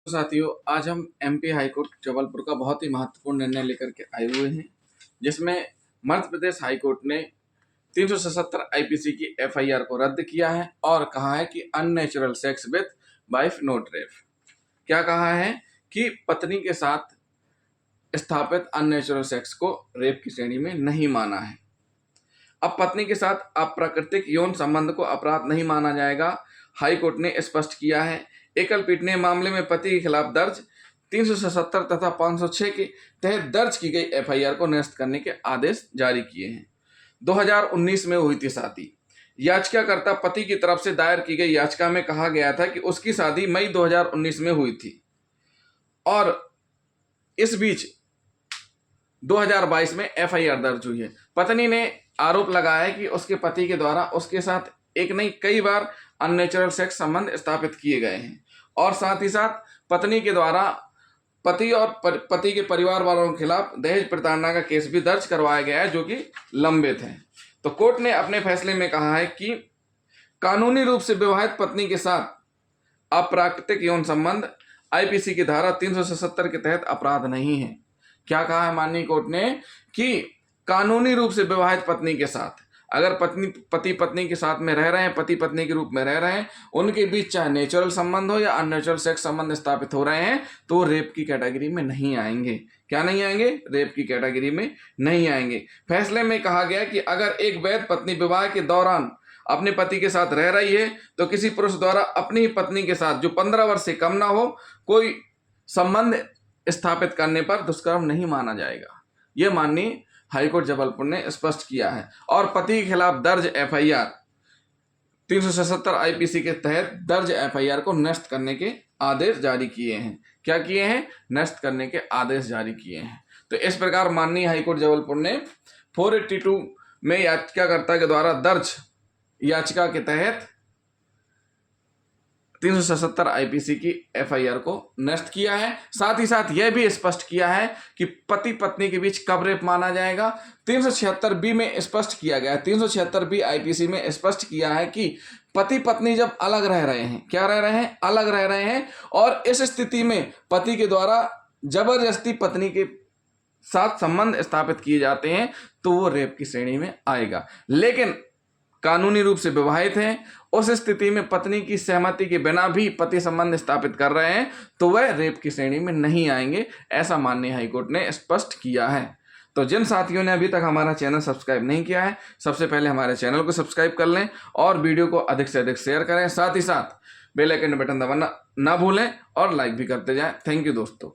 साथियों, आज हम एमपी हाईकोर्ट जबलपुर का बहुत ही महत्वपूर्ण निर्णय लेकर के आए हुए हैं, जिसमें मध्य प्रदेश हाईकोर्ट ने 377 आईपीसी की एफआईआर को रद्द किया है और कहा है कि unnatural sex with wife not rape. क्या कहा है कि पत्नी के साथ स्थापित अननेचुरल सेक्स को रेप की श्रेणी में नहीं माना है। अब पत्नी के साथ अप्राकृतिक यौन संबंध को अपराध नहीं माना जाएगा, हाईकोर्ट ने स्पष्ट किया है। एकल पीठ ने मामले में पति के खिलाफ दर्ज 377 तथा 506 के तहत दर्ज की गई एफआईआर को निरस्त करने के आदेश जारी किए हैं। 2019 में हुई थी शादी। याचिकाकर्ता पति की तरफ से दायर की गई याचिका में कहा गया था कि उसकी शादी मई 2019 में हुई थी और इस बीच 2022 में एफआईआर दर्ज हुई है। पत्नी ने आरोप लगाया है कि उसके पति के द्वारा उसके साथ एक नहीं कई बार अननेचुरल सेक्स संबंध स्थापित किए गए हैं और साथ ही साथ पत्नी के द्वारा पति और पति के परिवार वालों के खिलाफ दहेज प्रताड़ना का केस भी दर्ज करवाया गया है, जो कि लंबित है। तो कोर्ट ने अपने फैसले में कहा है कि कानूनी रूप से विवाहित पत्नी के साथ अप्राकृतिक यौन संबंध आईपीसी की धारा 377 के तहत अपराध नहीं है। क्या कहा है माननीय कोर्ट ने कि कानूनी रूप से विवाहित पत्नी के साथ अगर पति पत्नी के साथ में रह रहे हैं, पति पत्नी के रूप में रह रहे हैं, उनके बीच चाहे नेचुरल संबंध हो या अननेचुरल सेक्स संबंध स्थापित हो रहे हैं, तो रेप की कैटेगरी में नहीं आएंगे। क्या नहीं आएंगे? रेप की कैटेगरी में नहीं आएंगे। फैसले में कहा गया कि अगर एक वैध पत्नी विवाह के दौरान अपने पति के साथ रह रही है तो किसी पुरुष द्वारा अपनी ही पत्नी के साथ जो 15 वर्ष से कम ना हो कोई संबंध स्थापित करने पर दुष्कर्म नहीं माना जाएगा। यह माननीय हाईकोर्ट जबलपुर ने स्पष्ट किया है और पति के खिलाफ दर्ज एफआईआर 377 आईपीसी के तहत दर्ज एफआईआर को निरस्त करने के आदेश जारी किए हैं। क्या किए हैं? निरस्त करने के आदेश जारी किए हैं। तो इस प्रकार माननीय हाईकोर्ट जबलपुर ने 482 में याचिकाकर्ता के द्वारा दर्ज याचिका के तहत 377 आईपीसी की एफआईआर को निरस्त किया है। साथ ही साथ यह भी स्पष्ट किया है कि पति पत्नी के बीच कब रेप माना जाएगा। 376 बी में स्पष्ट किया गया है, 376 बी आईपीसी में स्पष्ट किया है कि पति पत्नी जब अलग रह रहे हैं, क्या रह रहे हैं? अलग रह रहे हैं, और इस स्थिति में पति के द्वारा जबरदस्ती पत्नी के साथ संबंध स्थापित किए जाते हैं तो वो रेप की श्रेणी में आएगा। लेकिन कानूनी रूप से विवाहित हैं, उस स्थिति में पत्नी की सहमति के बिना भी पति संबंध स्थापित कर रहे हैं तो वह रेप की श्रेणी में नहीं आएंगे, ऐसा माननीय हाईकोर्ट ने स्पष्ट किया है। तो जिन साथियों ने अभी तक हमारा चैनल सब्सक्राइब नहीं किया है, सबसे पहले हमारे चैनल को सब्सक्राइब कर लें और वीडियो को अधिक से अधिक शेयर करें। साथ ही साथ बेल आइकन बटन दबाना ना भूलें और लाइक भी करते जाएं। थैंक यू दोस्तों।